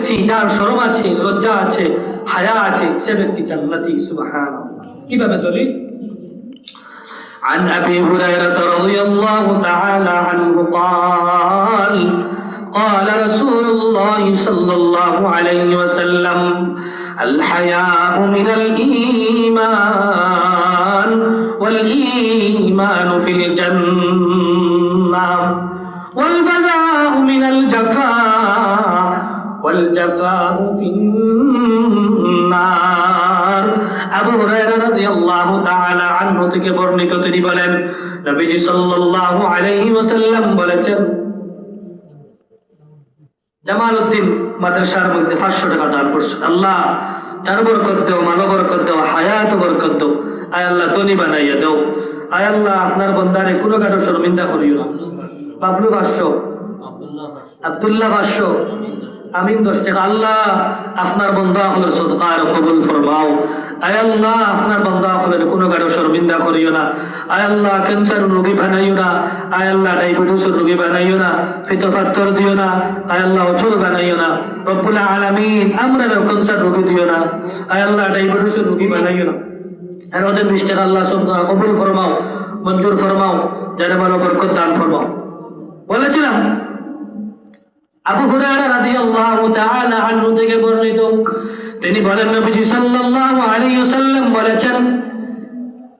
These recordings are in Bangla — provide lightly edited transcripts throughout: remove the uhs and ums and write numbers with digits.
ব্যক্তি যার শরম আছে, লজ্জা আছে, হায়া আছে, সে ব্যক্তি জান্নাতি। সুবহানাল্লাহ। কিভাবে দলিল? عن أبي هريرة رضي الله تعالى عنه قال قال رسول الله صلى الله عليه وسلم الحياء من الإيمان والإيمان في الجنة والبلاء من الجفاء والجفاء في النار আবু হুরায়রা রাদিয়াল্লাহু তাআলা আনহু থেকে বর্ণিত, তিনি বলেন নবীজি সাল্লাল্লাহু আলাইহি ওয়াসাল্লাম বলেছেন, জামালউদ্দিন মাদ্রাসার মধ্যে 500 টাকা দান করছে, আল্লাহ তার বরকত দাও, মাল বরকত দাও, হায়াত বরকত দাও, আয় আল্লাহ ধনী বানাইয়া দাও, আয় আল্লাহ আপনার বান্দারে কোনো কারো শর্মিন্দা করিও না। বাবলু 500, আব্দুল্লাহ 500, আমিন 10 টাকা। আল্লাহ আপনার বান্দা হলের সদকা কবুল ফরমাও, আয় আল্লাহ আপনার বান্দা হলের কোনো কারো শর্মিন্দা করিও না, আয় আল্লাহ ক্যান্সার রোগী বানাইও না, আয় আল্লাহ ডায়াবেটিসের রোগী বানাইও না, পিত্তপাথর দিও না, আয় আল্লাহ অচল বানাইও না, রব্বুল আলামিন আমরা ক্যান্সার রোগী দিও না, আয় আল্লাহ ডায়াবেটিসের রোগী বানাইও না। আর ওদের 20 টাকা আল্লাহ সদকা কবুল ফরমাও, মঞ্জুর ফরমাও, যারা ভালো বরকত দান ফরমাও। বলেছিলাম আবু হুরায়রা রাদিয়াল্লাহু তাআলা আনহু থেকে বর্ণিত, তিনি বলেন নবীজি সাল্লাল্লাহু আলাইহি ওয়াসাল্লাম বলেছেন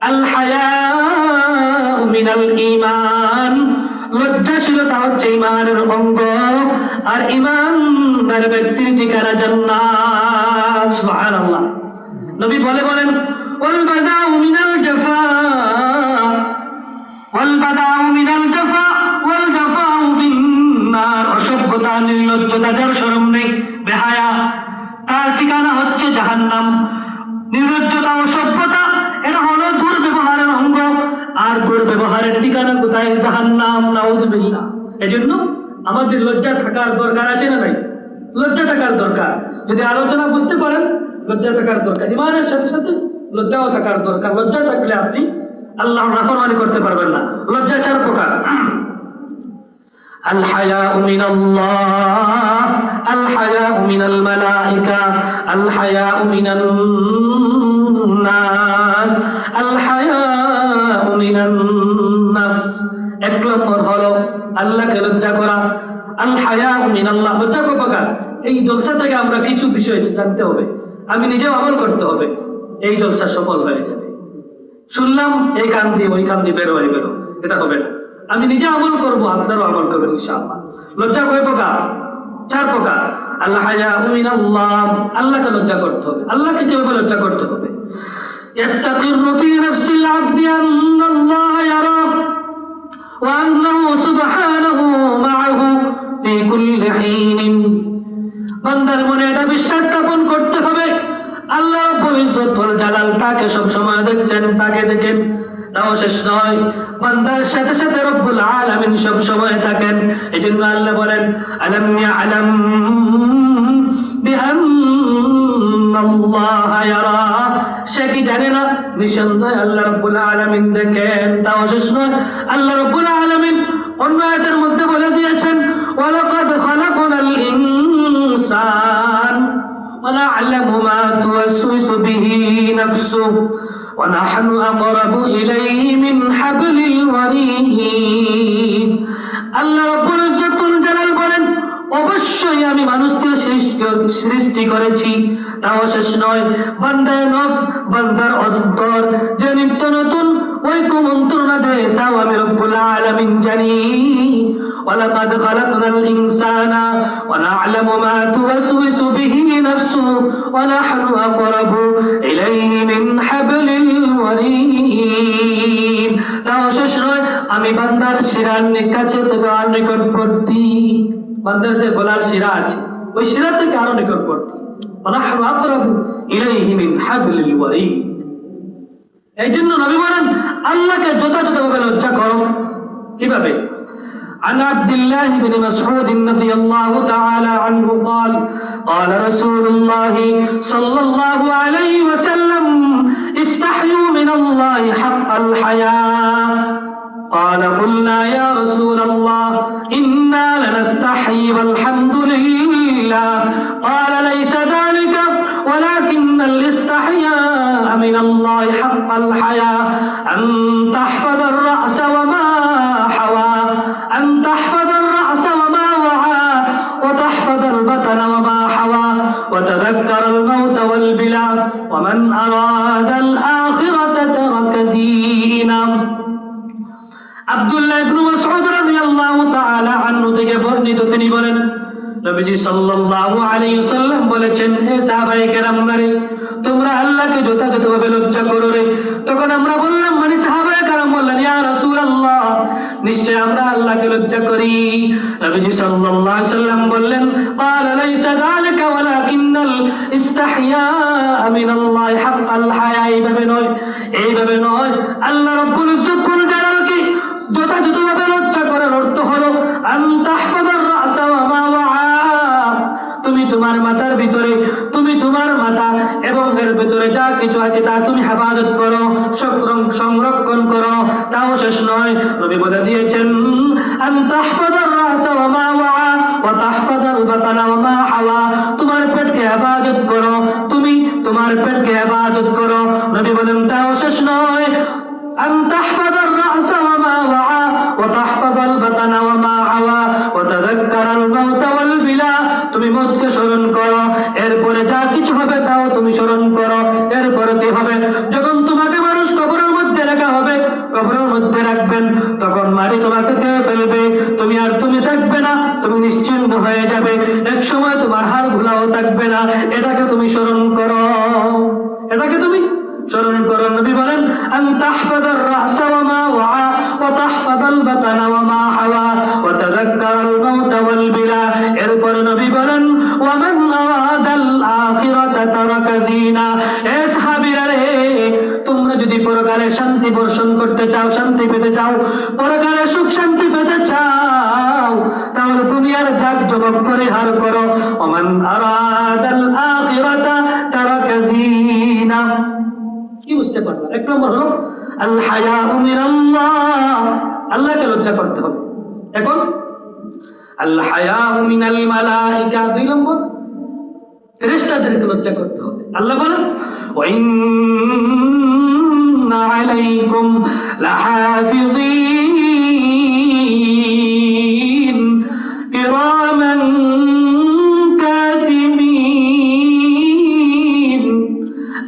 আল হায়াউ মিনাল ঈমান, লজ্জাশীলতা হচ্ছে ঈমানের অঙ্গ, আর ঈমানদার ব্যক্তির ঠিকানা জান্নাত। সুবহানাল্লাহ। নবী বলেন ওয়াল বাদাউ মিনাল জাফা ওয়াল বাদাউ মিনাল জাফা ওয়াল জাফাউ ফিন নার, অসভ্যতা, নির্লজ্জতা, যার শরম নেই, বেহায়া, তার ঠিকানা হচ্ছে জাহান্নাম। নির্লজ্জতা, অসভ্যতা এটা হলো দুর্ব্যবহারের অঙ্গ, আর দুর্ব্যবহারের ঠিকানা কোথায়? জাহান্নাম। নাউযুবিল্লাহ। এজন্য আমাদের লজ্জা থাকার দরকার আছে না নাই? লজ্জা থাকার দরকার। যদি আলোচনা বুঝতে পারেন, লজ্জা থাকার দরকার। ঈমানের সাথে সাথে লজ্জাও থাকার দরকার। লজ্জা থাকলে আপনি আল্লাহর নাফরমানি করতে পারবেন না। লজ্জা 4 প্রকার। الحياء من الله، الحياء من الملائكة، الحياء من الناس، الحياء من النفس। এক নম্বর হলো আল্লাহকে লজ্জা করা। আল হায়াউ মিনাল্লাহ, লজ্জা কত প্রকার? এই জলসা থেকে আমরা কিছু বিষয় জানতে হবে, আমি নিজেও আমল করতে হবে, এই জলসা সফল হয়ে যাবে। শুনলাম এই কান দিয়ে ওই কান দিয়ে বের হয়ে গেল, এটা হবে না। আমি নিজে আমল করবো, আপনারও আমল করবেন ইনশাআল্লাহ। লজ্জা কয় প্রকার? 4 প্রকার। আল্লাহ হায়াউ মিনাল্লাহ, আল্লাহকে লজ্জা করতে হবে। আল্লাহকে কিভাবে লজ্জা করতে হবে? ইস্তাকিরু ফি নাফসিল আবদি আন্নাল্লাহ ইয়ারা ওয়া আন্নাহু সুবহানাহু মাআহু ফি কুল্লি হিন। বান্দার মনে এটা বিশ্বাস স্থাপন করতে হবে, আল্লাহ রাব্বুল ইজ্জত ওয়াল জালাল তাকে সব সময় দেখছেন, তাকে দেখেন। তাও শেষ নয়, বান্দার সাথে সাথে রব্বুল আলামিন সব সময় থাকেন। এজন্য আল্লাহ বলেন আলাম ইয়ালাম বিআন্নাল্লাহা ইয়ারা, সে কি জানে না নিঃসন্দেহে আল্লাহ রাব্বুল আলামিন দেখেন। তাও শেষ নয়, আল্লাহ রাব্বুল আলামিন অন্য আয়াতের মধ্যে বলে দিয়েছেন ওয়ালাকাদ খালাকনাল ইনসান ওয়া না'লামু মা তুওয়াসওয়িসু বিহি নাফসুহু وَنَحْنُ أَقْرَبُ إِلَيْهِ مِنْ حَبْلِ الْوَرِيدِ। আল্লাহ রাব্বুল ইজ্জত ওয়াল জালাল বলেন অবশ্যই আমি মানুষকে সৃষ্টি করেছি। তাও শেষ নয়, বান্দার নফস, বান্দার অন্তর যে নিত্য নতুন ওই কুমন্ত্রণা দেয়, তাও আমি রব্বুল আলামিন জানি। وَلَقَدْ خَلَقْنَا الْإِنسَانَ وَنَعْلَمُ مَا تُوَسْوِسُ بِهِ نَفْسُهُ وَنَحْنُ أَقْرَبُ إِلَيْهِ مِنْ حَبْلِ الْوَرِيدِ। তাও শেষ নয়, আমি বান্দার শিরার কাছে থেকে আর নিকটবর্তী। বান্দার যে গলার শিরা আছে, ওই শিরা থেকে আরো নিকটবর্তী। وَنَحْنُ أَقْرَبُ إِلَيْهِ مِنْ حَبْلِ الْوَرِيدِ। এই জন্য নবী বলেন আল্লাহকে যথাযথভাবে লজ্জা করো। কিভাবে? عن عبد الله بن مسعود رضي الله تعالى عنه قال قال رسول الله صلى الله عليه وسلم استحيوا من الله حق الحياء قال قلنا يا رسول الله إنا لنستحيي والحمد لله قال ليس ذلك ولكن الاستحياء من الله حق الحياء أن تحفظ الرأس وما حوى أن تحفظ الرأس وما وعى وتحفظ البطن وما حوى وتذكر الموت والبلى ومن أراد الآخرة ترك زينة আব্দুল্লাহ ইবনে মাসউদ রাদিয়াল্লাহু তাআলা আনহু থেকে বর্ণিত তিনি বলেন নবীজি সাল্লাল্লাহু আলাইহি ওয়াসাল্লাম বলেছেন হে সাহাবায়ে কেরামরা তোমরা আল্লাহকে যথাযথভাবে লজ্জা করো রে তখন আমরা বললাম মানে সাহাবায়ে কেরাম বললেন ইয়া রাসূলুল্লাহ নিশ্চয় আমরা আল্লাহকে লজ্জা করি নবীজি সাল্লাল্লাহু আলাইহি ওয়াসাল্লাম বললেন ক্বালা লাইসা যালিকা ওয়ালাকিন্নাল ইস্তিহয়া মিনাল্লাহি হাক্কাল হায়া এইভাবে নয় আল্লাহ রাব্বুল ইজ্জত কুল জালালকে যথাযথভাবে লজ্জা করার অর্থ হলো আন তাহফাযার রাসা ওয়া মা ওয়া তুমি তোমার মাথার ভিতরে তুমি তোমার মাথা এবং এর ভিতরে যা কিছু আছে তা তুমি হেফাজত করো সংরক্ষণ করো তাও শেষ নয় নবী বলে দিয়েছেন আন তাহফাযার রাসা ওয়া মা ওয়া ওয়া তাহফাযাল বাতানা ওয়া মা হাওয়া তোমার পেটকে হেফাজত করো তুমি তোমার পেটকে হেফাজত করো নবী বলেন তাও শেষ নয় أن تحفظ الرأس وما وعى وتحفظ البطن وما حوى وتذكر الموت والبلا তুমি মৌতকে স্মরণ করো এরপরে যা কিছু হবে তাও তুমি স্মরণ করো এরপরে কি হবে যখন তোমাকে মানুষ কবরের মধ্যে রাখা হবে কবরের মধ্যে রাখবেন তখন মাটি তোমাকে খেয়ে ফেলবে তুমি থাকবে না তুমি নিশ্চিন্ত হয়ে যাবে এক সময় তোমার হাড়গুলোও থাকবে না এটাকে তুমি স্মরণ করো এটাকে তুমি স্মরণ করো নবী বলেন আন তাহফাযার রাসা ওয়া মা ওয়া ওয়া তাহফাযাল বাতানা ওয়া মা হাওয়া ওয়া তাযাক্কারাল মাউত ওয়াল বিলা এরপর নবী বলেন ওয়া মান আরাদাল আখিরাতা তারাকা জিনা এ সাহাবীরা রে তোমরা যদি পরকালে শান্তি বর্ষণ করতে চাও শান্তি পেতে চাও পরকালে সুখ শান্তি পেতে চাও তাহলে দুনিয়ার জাকজমক পরিহার করো ওয়া মান আরাদাল আখিরাতা তারাকা জিনা কি বুঝতে পারলাম এক নম্বর হলো আল হায়াউ মিনাল্লাহ আল্লাহকে লজ্জা করতে হবে এখন আল হায়াউ মিনাল মালাইকা দুই নম্বর ফেরেশতাদেরকে লজ্জা করতে হবে আল্লাহ বলেন ওয়া ইন্না আলাইকুম লাহাফিযিন কিরামান কাতিবিন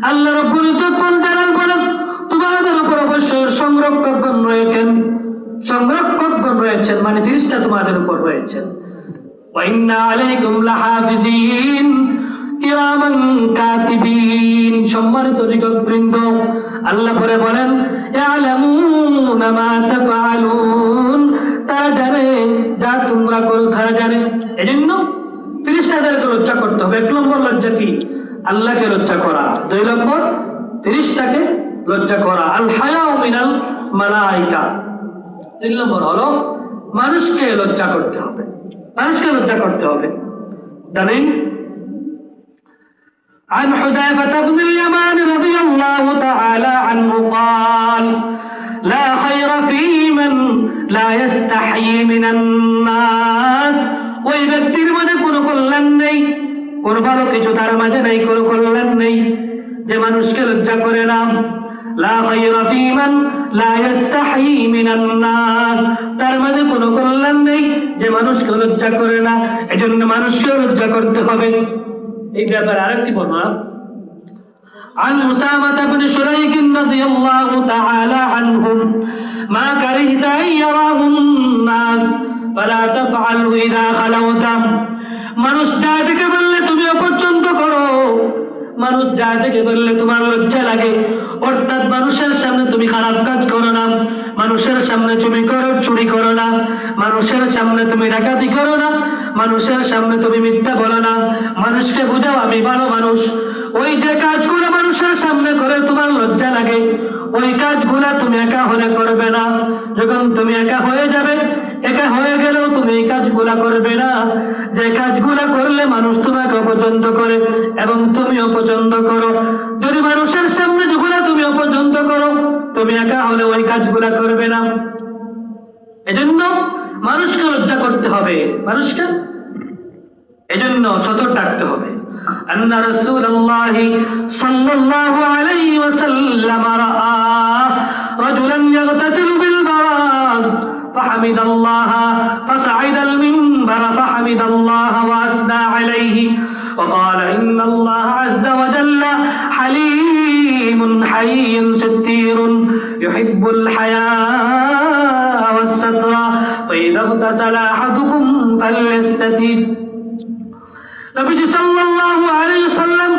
আল্লাহ রাব্বুল ইজ্জত সংরক্ষকগণ রয়েছেন মানে ফেরেশতা তোমাদের উপর রয়েছেন ওয়া ইন্না আলাইকুম লাহাফিজিন কিরামান কাতিবিন সম্মানিত লিখকবৃন্দ আল্লাহ পরে বলেন ইয়ালামুনা মা তাফআলুন তারা জানে যা তোমরা করো তারা জানে এজন্য ফেরেশতাদেরকে লজ্জা করতে হবে এক নম্বর লজ্জা কি আল্লাহকে লজ্জা করা দুই নম্বর ফেরেশতাকে লজ্জা করা আল হায়াউ মিনাল মালাইকা তিন নম্বর হলো মানুষকে লজ্জা করতে হবে জানেন عن حذيفة بن اليمان رضي الله تعالى عنه قال لا خير في من لا يستحيي من الناس ওই ব্যক্তির মধ্যে কোনো কল্যাণ নেই কোনো ভালো কিছু তার মাঝে নেই কোনো কল্যাণ নেই যে মানুষকে লজ্জা করে না লা খায়রা ফী মান লা ইস্তাহয়ী মিনান নাস তার মাঝে কোনো কল্যাণ নেই যে মানুষকে লজ্জা করে না এজন্য মানুষকে লজ্জা করতে হবে এই ব্যাপারে আরেকটি বর্ণনা عن أسامة بن شريك رضي الله تعالى عنهم ما كرهت أن يراه الناس فلا تفعله إذا خلوت মানুষ যা থেকে বললে তুমি অপছন্দ করো মানুষ যা থেকে বললে তোমার লজ্জা লাগে অর্থাৎ মানুষের সামনে তুমি খারাপ কাজ করো না মানুষের সামনে তুমি চুরি করো না মানুষের সামনে তুমি ডাকাতি করো না মানুষের সামনে তুমি মিথ্যা বলো না মানুষকে বুঝাও আমি ভালো মানুষ ওই যে কাজগুলো মানুষের সামনে করে তোমার লজ্জা লাগে ওই কাজগুলা তুমি একা হলে করবে না যখন তুমি একা হয়ে যাবে একা হয়ে গেলেও তুমি এই কাজগুলা করবে না যে কাজগুলা করলে মানুষ তোমাকে অপছন্দ করে এবং তুমি অপছন্দ করো যদি মানুষের সামনে যেগুলা তুমি অপছন্দ করো তুমি একা হলে ওই কাজগুলা করবে না এজন্য মানুষকে লজ্জা করতে হবে, মানুষকে এজন্য সতর্ক থাকতে হবে। আন্না রাসূলুল্লাহ সাল্লাল্লাহু আলাইহি ওয়াসাল্লাম রাআ রাজুলান ইয়াগতাসিলু বিল বারাজ فحمد الله فصعد المنبر فحمد الله وأثنى عليه وقال إن الله عز وجل حليم حي ستير يحب الحياء والستر فإذا اغتسل أحدكم فليستتر। নবীজি সাল্লাল্লাহু আলাইহি ওয়াসাল্লাম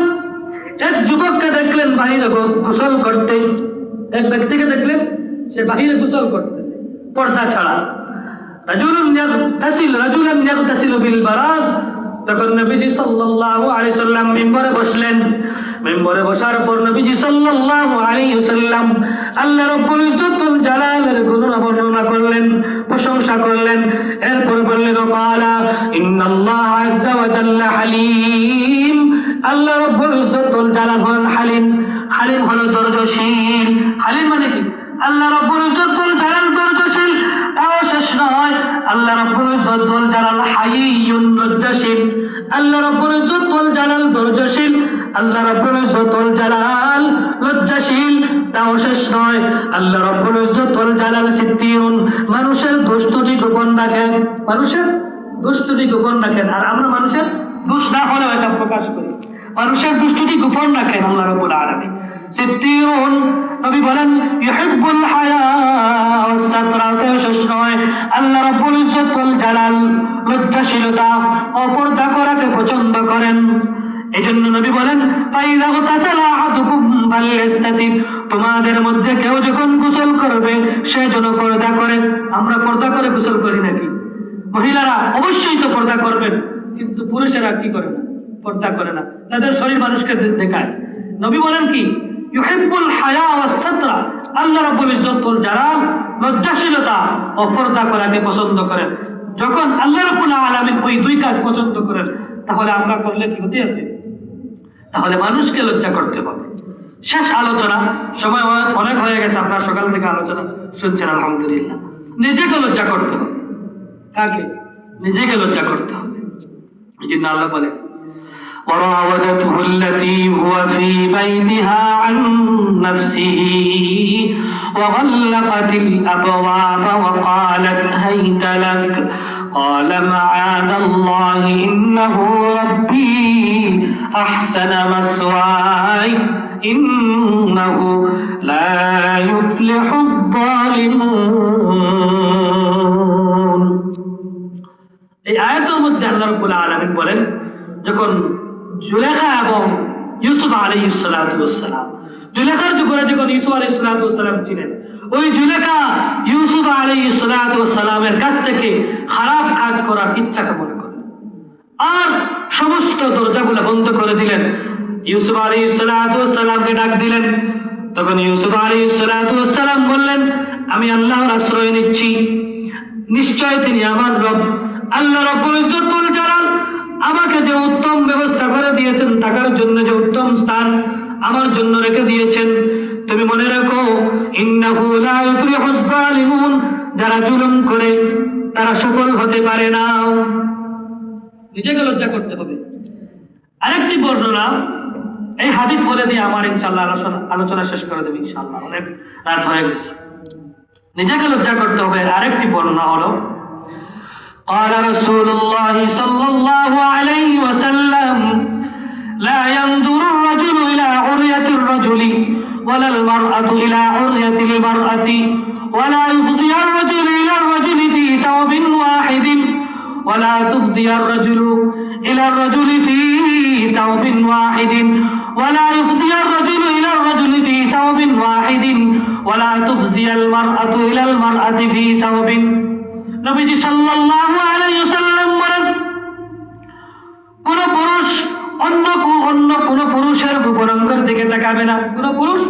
এক যুবককে দেখলেন বাহিরে গোসল করতে, এক ব্যক্তিকে দেখলেন সে বাহিরে গোসল করতেছে পর্দা ছাড়া। রাজুলান ইয়াগতাসিলু বিল বারাজ। তখন নবীজি সাল্লাল্লাহু আলাইহি ওয়াসাল্লাম মিম্বরে বসলেন। মিম্বরে বসার পর নবীজি সাল্লাল্লাহু আলাইহি ওয়াসাল্লাম আল্লাহ রাব্বুল ইজ্জতুল জালালের গুণ বর্ণনা করলেন, প্রশংসা করলেন। এরপর বললেন ওয়ালা ইন্নাল্লাহ আযজা ওয়া জাল্লা হালিম। আল্লাহ রাব্বুল ইজ্জতুল জালাল হলেন হালিম। হালিম হলো ধৈর্যশীল। হালিম মানে কি? আল্লাহ রাব্বুল ইজ্জতুল জালাল ধৈর্যশীল। তাও শেষ নয়, আল্লাহ রাব্বুল ইজ্জতুল জালাল হাইয়ুন লজ্জাশীল। আল্লাহ রাব্বুল ইজ্জতুল জালাল ধৈর্যশীল, আল্লাহ রাব্বুল ইজ্জতুল জালাল লজ্জাশীল। তাও শেষ নয়, আল্লাহ রাব্বুল ইজ্জতুল জালাল সিত্তিরুন, মানুষের দোষ ত্রুটি গোপন রাখেন। মানুষের দোষ ত্রুটি গোপন রাখেন। আর আমরা মানুষের দোষ না হলেও এটা প্রকাশ করি। মানুষের দোষ ত্রুটি গোপন রাখেন আল্লাহ রাব্বুল আলামিন। সিত্তিরুন, নবী বলেন ইউহিব্বুল হায়া ওয়াস সাতরা। শেষ নয়, আল্লাহ রাব্বুল ইজ্জতুল জালাল লজ্জাশীলতা ও পর্দা করাকে পছন্দ করেন। এজন্য নবী বলেন ফাইযা গতাসালা আহাদুকুম ফালইস্তাতির, তোমাদের মধ্যে কেউ যখন গোসল করবে সে যেন পর্দা করে। আমরা পর্দা করে গোসল করি নাকি? মহিলারা অবশ্যই তো পর্দা করবেন, কিন্তু পুরুষেরা কি করে না? পর্দা করে না, তাদের শরীর মানুষকে দেখায়। নবী বলেন কি ইউহিব্বুল হায়া ওয়াস সাতরা, আল্লাহ রাব্বুল ইজ্জতুল জালাল লজ্জাশীলতা ও পর্দা করাকে পছন্দ করেন। যখন আল্লাহ রাব্বুল আলামিন ওই দুই কাজ পছন্দ করেন, তাহলে আমরা করলে কি হতে আছে? তাহলে মানুষকে লজ্জা করতে হবে। শেষ আলোচনা, সময় অনেক হয়ে গেছে, আপনার সকাল থেকে আলোচনা শুনছেন আলহামদুলিল্লাহ। নিজেকে লজ্জা করতে হবে। কাকে? নিজেকে লজ্জা করতে হবে। এই জন্য আল্লাহ বলে وراودته التي هو في بيتها عن نفسه وغلقت الأبواب وقالت هيت لك قال معاذ الله إنه ربي أحسن مثواي إنه لا يفلح الظالمون। এই আয়াতের মধ্যে আল্লাহ রাব্বুল আলামিন বলেন যখন জুলেখা এবং ইউসুফ আলাইহিস সালাতু ওয়াস সালাম, জুলেখার যুগে যখন ইউসুফ আলাইহিস সালাতু ওয়াস সালাম ছিলেন, ওই জুলেখা ইউসুফ আলাইহিস সালাতু ওয়াস সালামের কাছ থেকে খারাপ কাজ করার ইচ্ছাটা মনে করলেন আর সমস্ত দরজাগুলো বন্ধ করে দিলেন। ইউসুফ আলাইহিস সালাতু ওয়াস সালামকে ডাক দিলেন। তখন ইউসুফ আলাইহিস সালাতু ওয়াস সালাম বললেন আমি আল্লাহর আশ্রয় নিচ্ছি, নিশ্চয় তিনি আমার রব। আল্লাহ রাব্বুল ইজ্জতুল জালাল আমাকে যে উত্তম ব্যবস্থা করে দিয়েছেন, থাকার জন্য যে উত্তম স্থান আমার জন্য রেখে দিয়েছেন, তুমি মনে রাখো ইন্নাহু লা ইউফলিহুল যালিমুন, যারা জুলুম করে তারা সফল হতে পারে না। নিজেকে লজ্জা করতে হবে। আরেকটি বর্ণনা, এই হাদিস বলে দিয়ে আমার ইনশাআল্লাহ আলোচনা শেষ করে দেব ইনশাআল্লাহ, অনেক রাত হয়ে গেছে। নিজেকে লজ্জা করতে হবে। আরেকটি বর্ণনা হলো قال رسول الله صلى الله عليه وسلم لا ينظر الرجل إلى عرية الرجل ولا المرأة إلى عرية المرأة ولا يفضي الرجل إلى الرجل في ثوب واحد ولا تفضي الرجل إلى الرجل في ثوب واحد ولا يفضي الرجل إلى الرجل في ثوب واحد ولا تفضي المرأة إلى المرأة في ثوب। নবীজি সাল্লাল্লাহু আলাইহি ওয়াসাল্লাম বলেন কোন পুরুষ অন্য কোন পুরুষের গোপনাঙ্গের দিকে তাকাবে না। কোন পুরুষ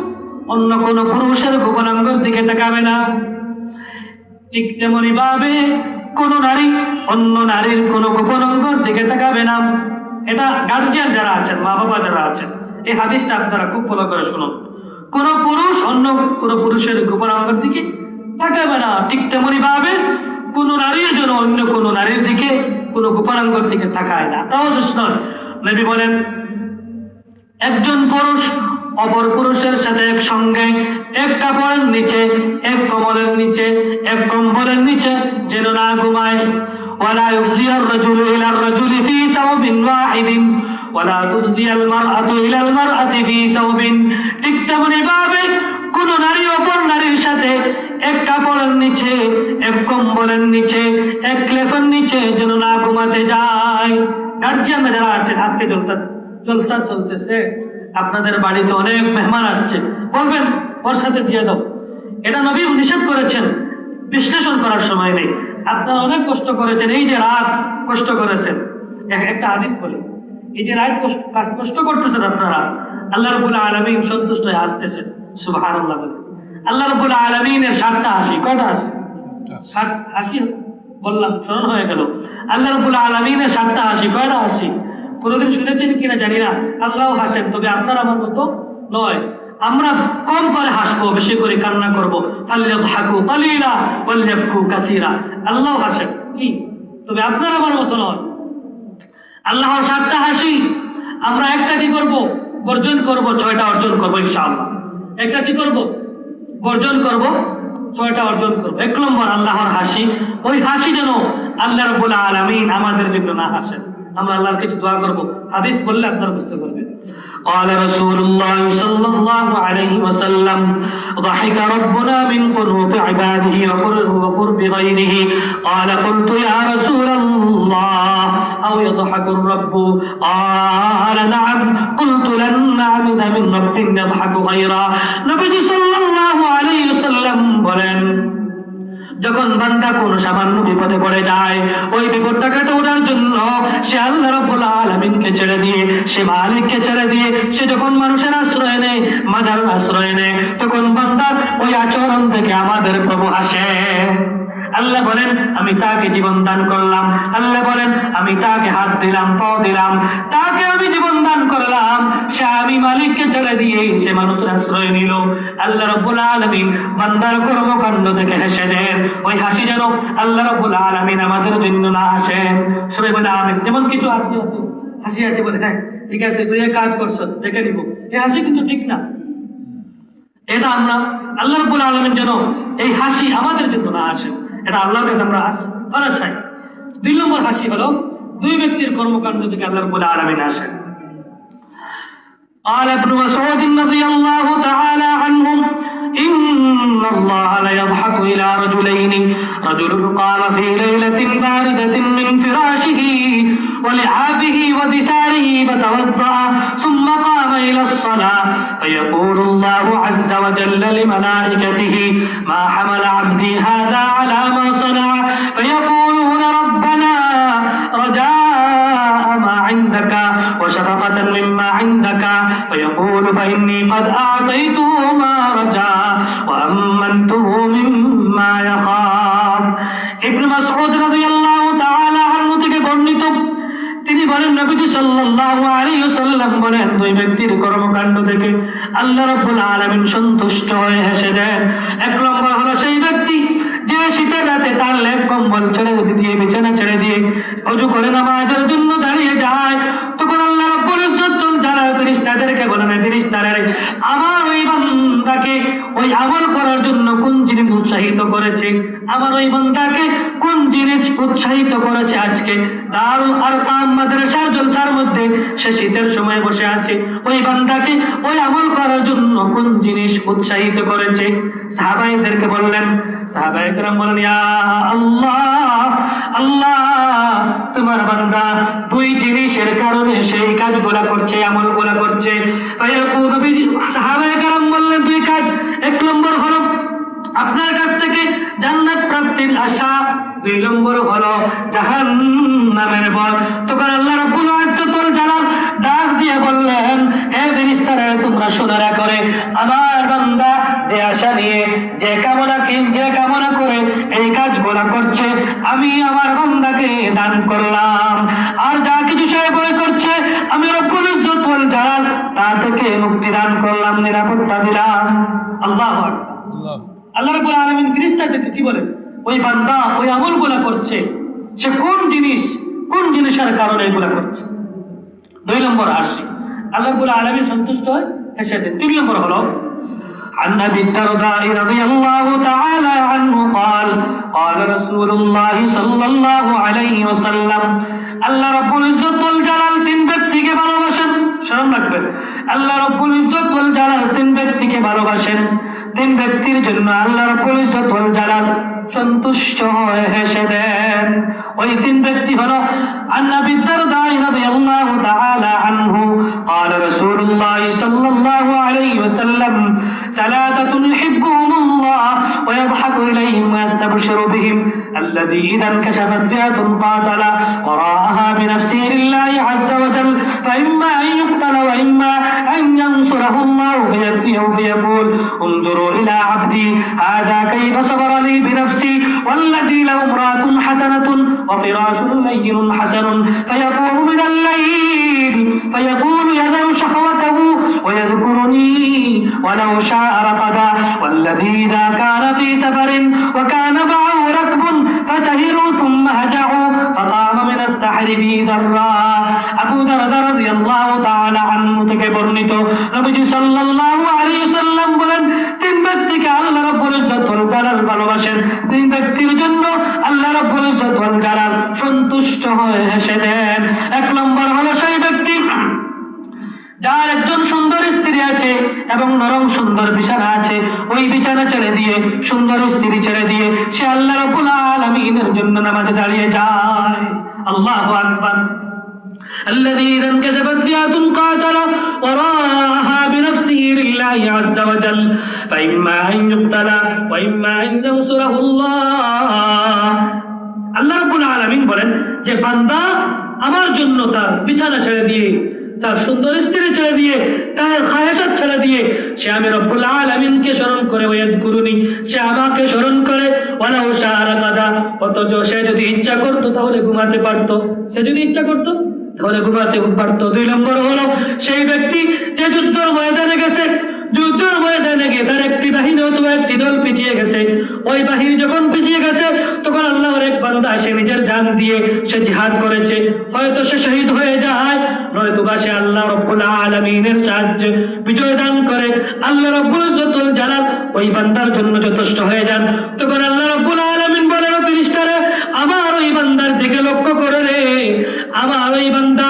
অন্য কোন পুরুষের গোপনাঙ্গের দিকে তাকাবে না। ঠিক তেমনি ভাবে কোন নারী অন্য নারীর কোন গোপনাঙ্গের দিকে তাকাবে না। এটা গার্জিয়ান যারা আছেন, মা বাবা যারা আছেন, এই হাদিসটা আপনারা খুব ভালো করে শুনুন। কোন পুরুষ অন্য কোন পুরুষের গোপনাঙ্গের দিকে তাকাবে না। ঠিক তেমনি ভাবে কোন নারীর যেন অন্য কোন নারীর দিকে কোন গোপনাঙ্গের দিকে তাকায় না, তাও শেষ নয়। নবী বলেন একজন পুরুষ অপর পুরুষের সাথে একসঙ্গে এক কাপড়ের নিচে, এক কম্বলের নিচে, এক কম্বলের নিচে যেন না ঘুমায়। ولا يفزي الرجل إلى الرجل في ثوب واحد ولا تفزي المرأة إلى المرأة في ثوب। ঠিক তেমনি ভাবে কোন নারী অপর নারীর সাথে এক কাপড়ের নিচে, এক কম্বলের নিচে, এক লেপের নিচে যেন না ঘুমাতে যায়। গার্জিয়ান যারা আছেন, আজকে জলসা চলতেছে, আপনাদের বাড়িতে অনেক মেহমান আসছে, বলবেন ওর সাথে দিয়ে দাও। এটা নবী নিষেধ করেছেন, বিশ্লেষণ করার সময় নেই। আপনারা অনেক কষ্ট করেছেন, এই যে রাত কষ্ট করেছেন। একটা হাদিস বলি, এই যে রাত কষ্ট করতেছেন আপনারা, আল্লাহ রাব্বুল আলামিন সন্তুষ্ট হয়ে আসতেছেন। সুবহানাল্লাহ বলে আল্লাহ রাব্বুল আলামিনের 7টা হাসি। কয়টা হাসি? 7 হাসি বললাম, স্মরণ হয়ে গেল। আল্লাহ রাব্বুল আলামিনের 7টা হাসি। কয়টা হাসি? কোনোদিন শুনেছেন কিনা জানি না। আল্লাহও হাসেন, তবে আপনার আমার মতো নয়। আমরা কম করে হাসবো, বেশি করে কান্না করবো। ফালইয়াদহাকু কালিলা ওয়ালইয়াবকু কাসীরা। আল্লাহও হাসেন কি, তবে আপনার আমার মতো নয়। আল্লাহর 7টা হাসি, আমরা একটা কি করব? বর্জন করব, 6টা অর্জন করব ইনশাআল্লাহ। একটা কি করব? বর্জন করব, 6টা অর্জন করব। 1 নম্বর আল্লাহর হাসি, ওই হাসি যেন আল্লাহ রাব্বুল আলামিন আমাদের জন্য না হাসেন। আমরা আল্লাহর কাছে দোয়া করব। হাদিস বললে আপনারা বুঝতে পারবেন। قال رسول الله صلى الله عليه وسلم ضحك ربنا من قنوط عباده وقرب غيره قال قلت يا رسول الله أو يضحك الرب قال نعم قلت لن نعبد من رب يضحك غيره نبي صلى الله عليه وسلم বলেন যখন বান্দা কোন সামান্য বিপদে পড়ে যায়, ওই বিপদটা কাটানোর জন্য সে আল্লাহ রাব্বুল আলামিনকে ছেড়ে দিয়ে, সে মালিককে ছেড়ে দিয়ে সে যখন মানুষের আশ্রয় নেয়, মাদার আশ্রয় নেয়, তখন বান্দা ওই আচরণ থেকে আমাদের প্রভু হাসে। আল্লাহ বলেন আমি তাকে জীবন দান করলাম। আল্লাহ বলেন আমি তাকে হাত দিলাম, পা দিলাম, তাকে আমি জীবন দান করলাম। সে আমি মালিককে ছেড়ে দিয়ে সে মানুষের আশ্রয় নিল। আল্লাহ রাব্বুল আলামিন বান্দার কর্মকাণ্ড থেকে হেসে দেন। ওই হাসি যেন আল্লাহ রাব্বুল আলামিন আমাদের জন্য না হাসেন। সবাই বলে আমিন। যেমন কিছু হাসি আছে বলে হ্যাঁ ঠিক আছে তুই এক কাজ করছ দেখে নিব, এই হাসি কিন্তু ঠিক না। এটা আমরা আল্লাহ রাব্বুল আলামিন যেন এই হাসি আমাদের জন্য না হাসেন, এটা আল্লাহর কাছে আমরা করা চাই। 2 নম্বর হাসি হলো 2 ব্যক্তির কর্মকাণ্ড থেকে আল্লাহ রাব্বুল আলামিন হাসেন। قال ابن مسعود رضي الله تعالى عنهم إن الله ليضحك إلى رجلين رجل قام في ليلة باردة من فراشه ولحافه ودساره فتوضأ ثم قام إلى الصلاة فيقول الله عز وجل لملائكته ما حمل عبدي هذا على ما صنع فيقولون ربنا رجاء ما عندك وشفقة مما عندك فيقول فإني قد أعطيته ما رجا وأمنته مما يخاف। ইবনে মাসউদ রাদিয়াল্লাহু তাআলা আনহু থেকে বর্ণিত, তিনি বলেন নবীজি সাল্লাল্লাহু আলাইহি ওয়াসাল্লাম বলেন 2 ব্যক্তির কর্মকাণ্ড থেকে আল্লাহ রাব্বুল আলামিন সন্তুষ্ট হয়ে হেসে দেন। 1 নম্বর হলো সেই ব্যক্তি যে শীতের রাতে তার লেপ কম্বল ছেড়ে দিয়ে, বিছানা ছেড়ে দিয়ে ওযু করে নামাজের জন্য দাঁড়িয়ে যায়, তখন আল্লাহ রাব্বুল ইজ্জত যারা ফেরেশতাদেরকে বলেন ফেরেশতারা আমার ওই বান্দাকে ওই আমল করার জন্য কোন জিনিস উৎসাহিত করেছে, আমার ওই বান্দাকে কোন জিনিস উৎসাহিত করেছে। আজকে দারুল আরকাম মাদ্রাসার জলসার মধ্যে সে শীতের সময় বসে আছে, ওই বান্দাকে ওই আমল করার জন্য কোন জিনিস উৎসাহিত করেছে। সাহাবাইদেরকে বললেন, সাহাবায়ে কেরাম বলেন ইয়া আল্লাহ, আল্লাহ তোমার বান্দা 2 জিনিসের কারণে সেই কাজগুলা করছে, আমলগুলা করছে। সাহাবায়ে কেরাম বললেন 2 কাজ। 1 নম্বর হলো আপনার কাছ থেকে জান্নাত প্রাপ্তির আশা, 2 নম্বর হলো জাহান্নামের ভয়। তখন আল্লাহ রাব্বুল ইজ্জতুল জালাল ডাক দিয়ে বললেন হে ফেরেশতারা তোমরা শুনে রাখো, আমার বান্দা যে আশা নিয়ে যে কামনা করে এই কাজগুলা করছে আমি আমার বান্দাকে দান করলাম, আর যা কিছু সে ভয় করছে আমি রব্বুল ইজ্জতুল জালাল তা থেকে মুক্তি দান করলাম, নিরাপত্তা দিলাম। আল্লাহু আকবার। আল্লাহ রাব্বুল আলামিন ফেরেশতাদেরকে কি বলেন? ওই বান্দা ওই আমলগুলা করছে, সে কোন জিনিসের কারণে এগুলা করছে। 2 নম্বর আসি, আল্লাহ রাব্বুল আলামিন সন্তুষ্ট হয় হেসে দেন। 3 নম্বর হলো عن أبي الدرداء رضي الله تعالى عنه قال قال رسول الله صلى الله عليه وسلم আল্লাহ রাব্বুল ইজ্জত ওয়াল জালাল 3 ব্যক্তিকে ভালোবাসেন। শরম রাখবেন, আল্লাহ রাব্বুল ইজ্জত ওয়াল জালাল 3 ব্যক্তিকে ভালোবাসেন। 3 ব্যক্তির জন্য আল্লাহ রাব্বুল ইজ্জত ওয়াল জালাল সন্তুষ্ট হয়ে হেসে দেন। ওই 3 ব্যক্তি হলো عن أبي الدرداء رضي الله تعالى عنه قال رسول الله صلى الله عليه وسلم ثلاثة يحبهم الله ويضحك إليهم ويستبشر بهم الذي إذا انكشفت فئة قاتل وراءها بنفسه لله عز وجل فإما أن يقتل وإما أن ينصره الله فيكفيه فيقول انظروا إلى عبدي هذا كيف صبر لي بنفسي والذي له امرأة حسنة وفراش لين حسن فيقوم من الليل فيقول يذر شهوته ويذكرني ولو شاء رقدا والذي إذا كان في سفر وكان معه ركب فسهروا ثم هجعوا فقام من السحر في ذرة أبو درداء رضي الله تعالى عنه থেকে বর্ণিত নবীজি সাল্লাল্লাহু আলাইহি ওয়াসাল্লাম বলেন 3 ব্যক্তিকে আল্লাহ রাব্বুল ইজ্জত ওয়াল জালাল ভালোবাসেন। 3 ব্যক্তির জন্য আল্লাহ রাব্বুল ইজ্জত ওয়াল জালাল সন্তুষ্ট হয়ে হেসে দেন। 1 নম্বর হলো সেই ব্যক্তি যার একজন সুন্দর স্ত্রী আছে এবং নরম সুন্দর বিছানা আছে, ওই বিছানা ছেড়ে দিয়ে সুন্দর স্ত্রী ছেড়ে দিয়ে সে আল্লাহ রাব্বুল আলামিনের জন্য নামাজে দাঁড়িয়ে যায়। আল্লাহু আকবার। الذي إذا انكشفت فئة قاتل وراءها بنفسه لله عز وجل فإما أن يقتل وإما أن ينصره الله আল্লাহ রাব্বুল আলামিন বলেন যে বান্দা আমার জন্য তার বিছানা ছেড়ে দিয়ে, তার সুন্দর স্ত্রী ছেড়ে দিয়ে, তার খায়েশাত ছেড়ে দিয়ে সে আমি রব্বুল আলামিনকে স্মরণ করে ওয়াজকুরুনি, সে আমাকে স্মরণ করে ওয়ালাউ শাআরাকাদা, অথচ সে যদি ইচ্ছা করতো তাহলে ঘুমাতে পারতো, সে যদি ইচ্ছা করতো তাহলে ঘুমাতে পারতো। 2 নম্বর হলো সেই ব্যক্তি যে যুদ্ধের ময়দানে গেছে, যুদ্ধের ময়দানে গিয়ে তার একটি বাহিনী অথবা একটি দল পিছিয়ে গেছে, ওই বাহিনী যখন পিছিয়ে গেছে তখন আল্লাহর এক বান্দা সে নিজের জান দিয়ে সে জিহাদ করেছে, হয়তো সে শহীদ হয়ে যায়, নয়তো বা সে আল্লাহ রাব্বুল আলামিনের সাহায্যে বিজয় দান করে, আল্লাহ রাব্বুল ইজ্জত ওয়াল জালাল ওই বান্দার জন্য যথেষ্ট হয়ে যান। তখন আল্লাহ রাব্বুল আলামিন বলেন ফেরেশতারা আমার ওই বান্দার দিকে লক্ষ্য করে রে, আমার ওই বান্দা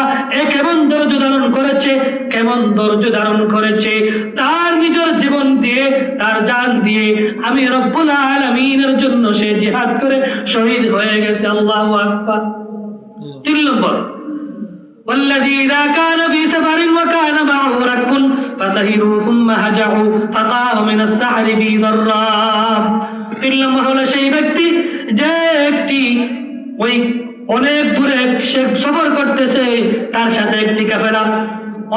কেমন ধৈর্য ধারণ করেছে, কেমন ধৈর্য ধারণ করেছে, তার নিজের জীবন দিয়ে, তার জান দিয়ে আমি রব্বুল আলামিনের জন্য সে জিহাদ করে শহীদ হয়ে গেছে। আল্লাহু আকবার। 3 নম্বর والذي إذا كان في سفر وكان معه ركب فسهروا ثم هجعوا فقام من السحر في ذرة 3 নম্বর হলো সেই ব্যক্তি যে একটি ওই অনেক দূরে সফর করতেছে, তার সাথে একটি কাফেলা,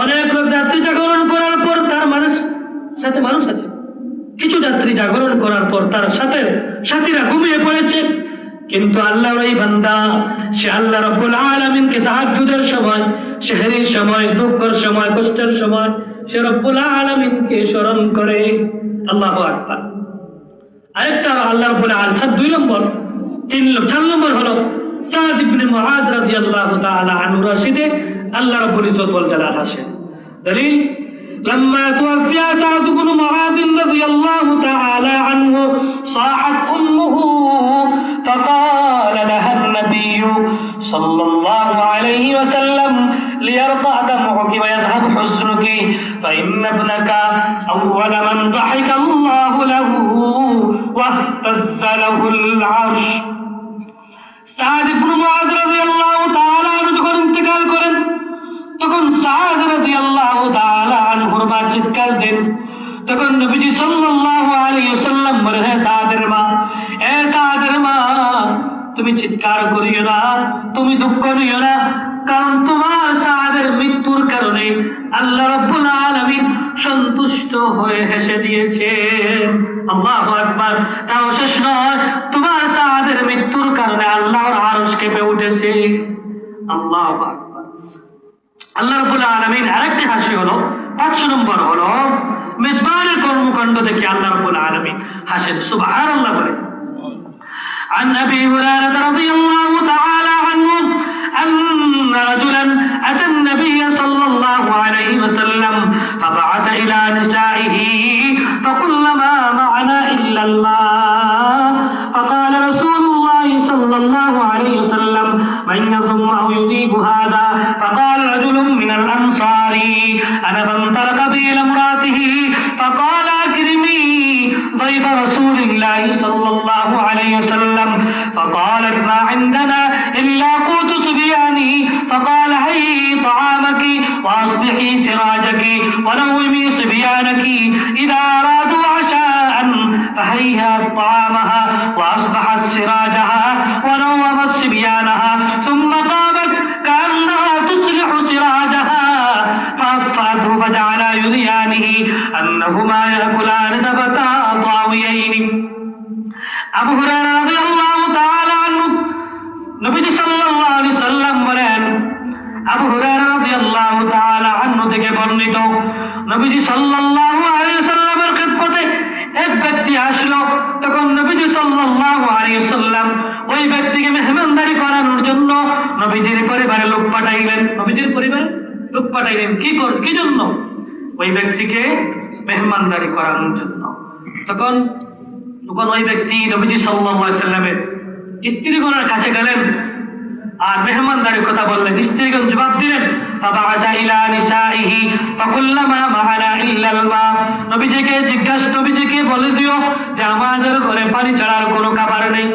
অনেক লোক যাত্রী জাগরণ করার পর তার সাথে মানুষ আছে, কিছু যাত্রী জাগরণ করার পর তার সাথে সাথীরা ঘুমিয়ে পড়েছে, কিন্তু আল্লাহর এই বান্দা সে আল্লাহ রাব্বুল আলামিনকে তাহাজ্জুদের সময়, সেহরির সময়, দুঃখের সময়, কষ্টের সময় সে রাব্বুল আলামিনকে স্মরণ করে। আল্লাহু আকবার। আরেকটা আল্লাহ রাব্বুল আলামিন 2 নম্বর 4 নম্বর হলো সাদ ইবনে মুআয রাদিয়াল্লাহু তাআলা আনহু রাশিদে আল্লাহ রাব্বুল ইজ্জত ওয়াল জালাল হাসেন। দলিল لما توفي سعد بن معاذ رضي الله تعالى عنه صاحت أمه فقال لها النبي صلى الله عليه وسلم ليرقع دمعك ويذهب حزنك فإن ابنك أول من ضحك الله له واهتز له العرش সাদ ইবনে মুআয রাদিয়াল্লাহু তাআলা আনহু যখন ইন্তেকাল করেন তখন সাদ রাদিয়াল্লাহু তাআলা আনহুর মা চিৎকার দেন। তখন নবীজি সাল্লাল্লাহু আলাইহি ওয়াসাল্লাম বলেন, হে সাদের মা, হে সাদের মা, তুমি চিৎকার করিও না, তুমি দুঃখ নিও না, কারণ তোমার সাদের মৃত্যুর কারণে আল্লাহ রাব্বুল আলামিন সন্তুষ্ট হয়ে হেসে দিয়েছেন। আল্লাহু আকবার। তাও শেষ নয়, তোমার সাদের মৃত্যুর কারণে আল্লাহর আরশ কেঁপে উঠেছে। আল্লাহু আকবার। আল্লাহ রাব্বুল আলামিন আরেকটি হাসি হলো 5 নম্বর হলো মেজবানের কর্মকাণ্ড দেখে আল্লাহ রাব্বুল আলামিন হাসেন। সুবহানাল্লাহ বলে عن أبي هريرة رضي الله تعالى عنه أن رجلا أتى النبي صلى الله عليه وسلم فبعث إلى نسائه فقل ما معنا إلا الماء فقال رسول الله صلى الله عليه وسلم من يظلم أو يذيب هذا فقال رجل من الأنصار أنا فانطلق به إلى امرأته فقال أكرمي ضيف رسول الله صلى الله عليه وسلم فقالت ما عندنا إلا قوت صبياني فقال هيئي طعامك وأصبحي سراجك ونومي صبيانك إذا أرادوا عشاء فهيئت طعامها وأصبحت سراجها ونومت صبيانها ثم قامت كأنها تصلح سراجها فأطفأته فجعلا يذيانه أنهما يأكلان نبتا طاويين আবু হুরায়রা রাদিয়াল্লাহু তাআলা আনহু নবীজি সাল্লাল্লাহু আলাইহি সাল্লাম বলেন আবু হুরায়রা রাদিয়াল্লাহু তাআলা আনহু থেকে বর্ণিত নবীজি সাল্লাল্লাহু আলাইহি সাল্লামের খিদমতে এক ব্যক্তি আসলো তখন নবীজি সাল্লাল্লাহু আলাইহি সাল্লাম ওই ব্যক্তিকে মেহমানদারি করানোর জন্য নবীজির পরিবারে লোক পাঠাইলেন কি জন্য ওই ব্যক্তিকে মেহমানদারি করানোর জন্য তখন ওই ব্যক্তি নবীজি সাল্লাল্লাহু আলাইহি সাল্লামের স্ত্রীগণের কাছে গেলেন আর মেহমানদারির কথা বললেন স্ত্রীগণ জবাব দিলেন ফাবাআসা ইলা নিসাইহি ফাকুল্লামা মা'ানা ইল্লাল মা নবীজিকে বলে দিও যে আমাদের ঘরে পানি ছাড়া আর কোনো খাবার নেই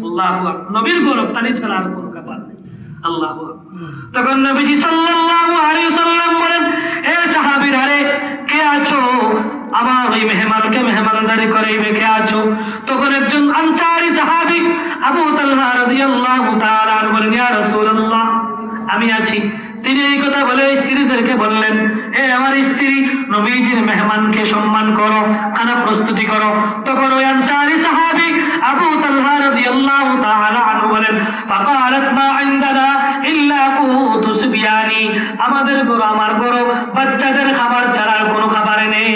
আল্লাহু আকবার নবীর ঘরে পানি ছাড়া আর কোনো খাবার নেই আল্লাহু আকবার তখন নবীজি সাল্লাল্লাহু আলাইহি সাল্লাম বলেন হে সাহাবীরা রে কে আছো আমার ওই মেহমানকে মেহমানদারি করাইবে কে আছো তখন একজন আনসারী সাহাবী আবু তালহা রাদিয়াল্লাহু তাআলা আনহু বলেন ইয়া রাসূলুল্লাহ আমি আছি তিনি এই কথা বলে স্ত্রীদেরকে বললেন হে আমার স্ত্রী নবীজির মেহমানকে সম্মান করো খানা প্রস্তুতি করো তখন ওই আনসারী সাহাবী আবু তালহা রাদিয়াল্লাহু তাআলা আনহু বলেন ফাকালাত মা ইনদানা ইল্লা কুতু সুবিয়ানি আমাদের ঘর আমার ঘর বাচ্চাদের খাবার ছাড়া কোনো খাবার নেই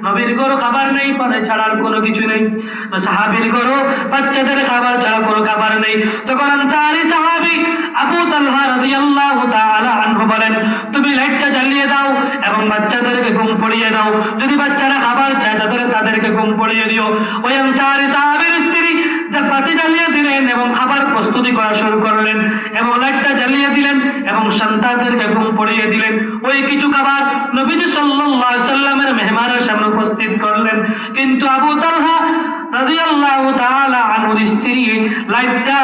নবীর ঘর খাবার নেই পানি ছাড়ার কোনো কিছু নেই সাহাবীর ঘর বাচ্চাদের খাবার ছাড়া কোনো খাবার নেই তখন আনসারী সাহাবী আবু তালহা রাদিয়াল্লাহু তাআলা আনহু বলেন তুমি লাইটটা জ্বালিয়ে দাও এবং বাচ্চাদেরকে ঘুম পড়িয়ে দাও যদি বাচ্চারা খাবার চায় তাদেরকে ঘুম পড়িয়ে দিও ওই আনসারী সাহাবীর স্ত্রী বাতি জ্বালিয়ে দিলেন এবং খাবার প্রস্তুতি করা শুরু করলেন এবং লাইটটা জ্বালিয়ে দিলেন এবং সন্তানদেরকে ঘুম পড়িয়ে দিলেন ওই কিছু খাবার নবীজি সাল্লাল্লাহু আলাইহি সাল্লামের মেহমানের সামনে উপস্থিত করলেন কিন্তু আবু তালহা রাদিয়াল্লাহু তাআলা আনহুর স্ত্রী লাইটটা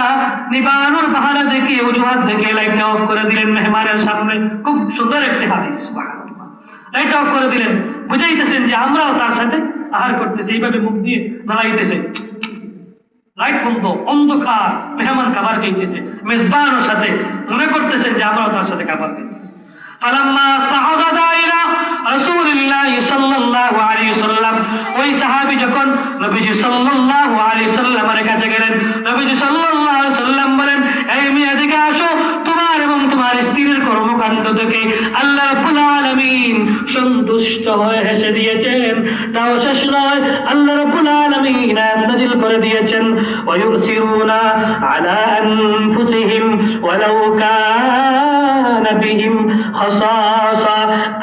নিবানোর বাহানা দেখে অজুহাত দেখে লাইটটা অফ করে দিলেন মেহমানের সামনে খুব সুন্দর একটি হাদিস সুবহানাল্লাহ লাইট অফ করে দিলেন বুঝাইতেছেন যে আমরাও তার সাথে আহার করতেছি এইভাবে মুখ দিয়ে নাড়াইতেছে লাইট বন্ধ অন্ধকার মেহমান খাবার খাইতেছে মেজবানের সাথে মনে করতেছেন যে আমরাও তার সাথে খাবার খাইতেছি ফালাম্মা আসবাহা ইলা রাসূলিল্লাহি সাল্লাল্লাহু আলাইহি সাল্লাম ওই সাহাবী যখন নবীজি সাল্লাল্লাহু আলাইহি সাল্লামের কাছে গেলেন নবীজি সাল্লাল্লাহু আলাইহি সাল্লাম বলেন এই মেয়ে এদিকে আসো তোমার এবং তোমার স্ত্রীর কর্মকাণ্ড থেকে আল্লাহ রাব্বুল আলামিন সন্তুষ্ট হয়ে হেসে দিয়েছেন তাও শেষ নয় আল্লাহ রাব্বুল আলামিন আয়াত নাযিল করে দিয়েছেন ওয়ায়ুসিরুনা আলা আনফুসিহিম ওয়ালাউ কানা বিহিম খাসাসা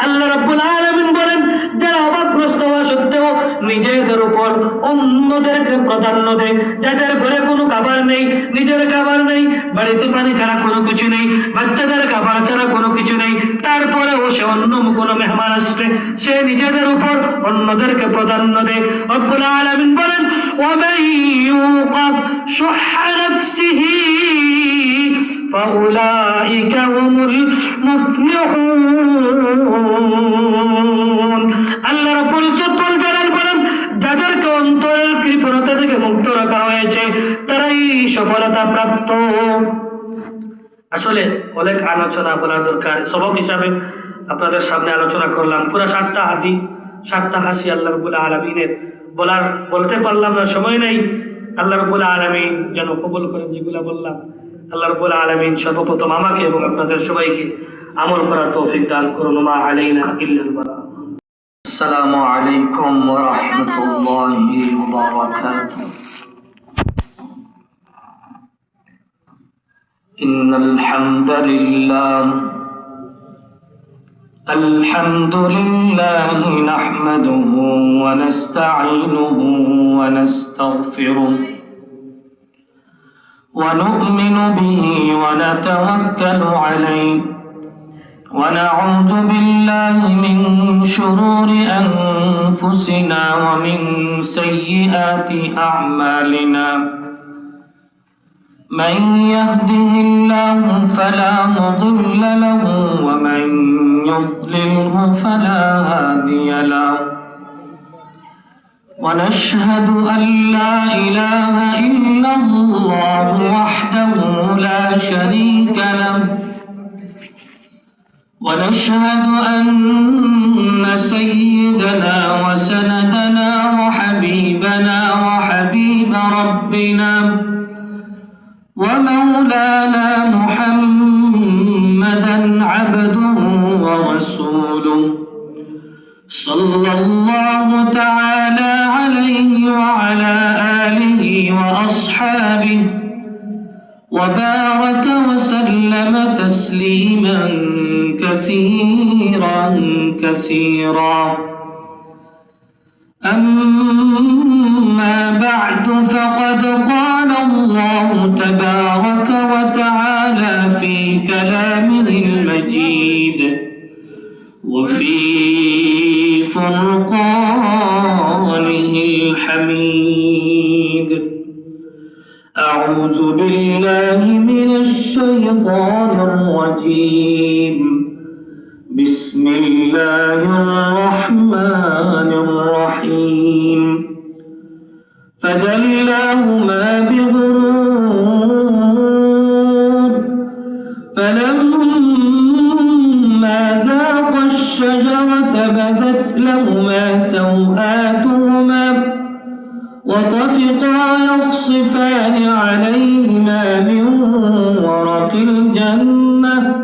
আল্লাহ রাব্বুল আলামিন বলেন যারা অভাবগ্রস্ত হওয়া সত্ত্বেও নিজেদের উপর অন্যদেরকে প্রাধান্য দেয় যাদের ঘরে কোনো খাবার নেই নিজের খাবার নেই বাড়িতে পানি ছাড়া কোনো কিছু নেই বাচ্চাদের খাবার ছাড়া কোনো কিছু নেই তারপরেও সে অন্য কোনো মেহমান আসলে সে নিজেদের উপর অন্যদেরকে প্রাধান্য দেয় রব্বুল আলামিন বলেন ওয়ামান ইউকা শুহা নাফসিহি ফাউলাইকা হুমুল মুফলিহুন আল্লাহ রাব্বুল জালাল বলেন যাদেরকে অন্তরের কৃপণতা থেকে মুক্ত রাখা হয়েছে তারাই সফলতা প্রাপ্ত আসলে অনেক আলোচনা বলা দরকার সবক হিসাবে আপনাদের সামনে আলোচনা করলাম পুরো 7টা হাদিস 7টা হাসি আল্লাহ রাব্বুল আলামিনের বলতে পারলাম না সময় নেই আল্লাহ রাব্বুল আলামিন যেন কবুল করেন যেগুলো বললাম আল্লাহ রাব্বুল আলামিন সর্বপ্রথম আমাকে এবং আপনাদের সবাইকে আমল করার তৌফিক দান করুন মা আলাইনা ইল্লাল বালাগ আসসালামু আলাইকুম ওয়া রাহমাতুল্লাহি ওয়া বারাকাতুহু إن الحمد لله نحمده ونستعينه ونستغفره ونؤمن به ونتوكل عليه ونعوذ بالله من شرور أنفسنا ومن سيئات أعمالنا من يهده الله فلا مضل له ومن يضلله فلا هادي له ونشهد أن لا إله إلا الله وحده لا شريك له ونشهد أن سيدنا وسندنا وحبيبنا وحبيب ربنا ومولانا محمدا عبده ورسوله صلى الله تعالى عليه وعلى آله وأصحابه وبارك وسلم تسليما كثيرا أما بعد فقد قال الله تبارك وتعالى في كلامه المجيد وفي فرقانه الحميد أعوذ بالله من الشيطان الرجيم بسم الله الرحمن الرحيم فدلاهما بغرور فلما ذاقا الشجرة بدت لهما سوآتهما وطفقا يخصفان عليهما من ورق الجنة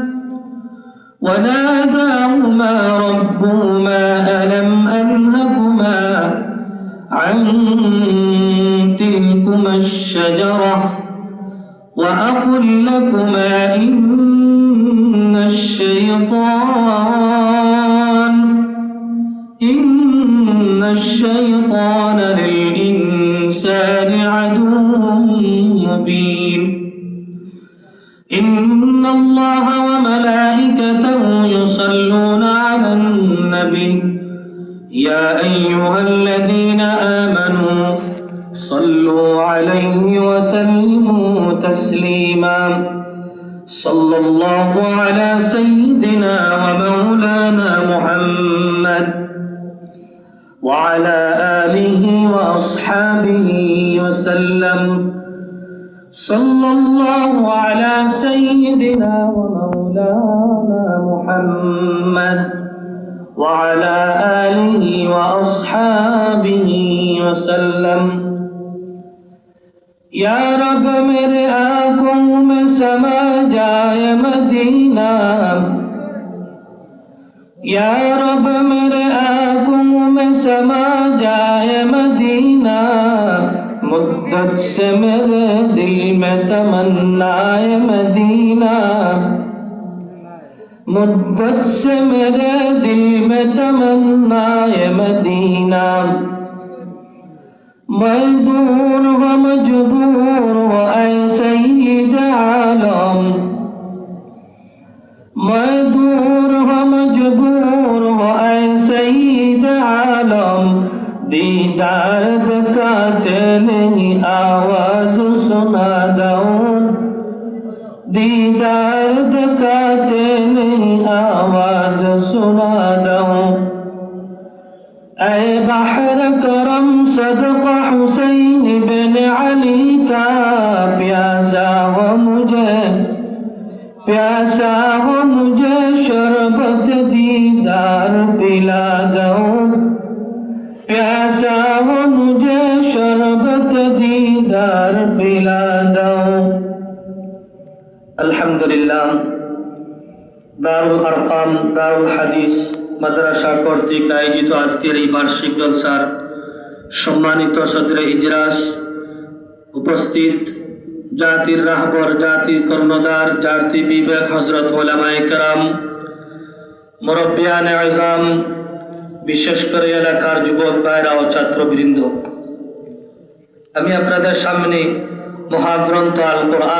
وناداهما ربهما ألم أنهكما عن تلكما الشجرة وأقل لكما إن الشيطان للإنسان عدو مبين إن الله وملائكته يصلون على النبي يا أيها الذين آمنوا صلوا عليه وسلموا تسليما صلى الله على سيدنا ومولانا محمد وعلى آله وأصحابه وسلم صلى الله على سيدنا ومولانا محمد وعلى آله وأصحابه وسلم या रब मेरे आंखों में समा जाए मदीना या रब मेरे आंखों में समा जाए मदीना मुद्दत से मेरे दिल में तमन्नाए मदीना मुद्दत से मेरे दिल में तमन्नाए मदीना मजदूर व मजबूर व ऐ सय्यिद आलम मजदूर व मजबूर व ऐ सय्यिद आलम दीदार दिखाते नहीं आवाज सुना दो दीदार दिखाते नहीं आवाज सुना दो ऐ बहर करम सदका हुसैन बिन अली का प्यासा हो मुझे शरबत दीदार पिला दो प्यासा हो मुझे शरबत दीदार पिला दो अल्हम्दुलिल्लाह দারুল আরকাম দারুল হাদিস মাদ্রাসা কর্তৃক আয়োজিত আজকের এই বার্ষিক জলসার সম্মানিত সদরে ইজলাস উপস্থিত জাতির রাহবর, জাতির কর্ণধার, জাতির বিবেক হযরত উলামায়ে কেরাম, মুরব্বিয়ানে আযম, বিশেষ করে এলাকার যুবক ভাইরা ও ছাত্রবৃন্দ, আমি আপনাদের সামনে মহাগ্রন্থ আল কোরআন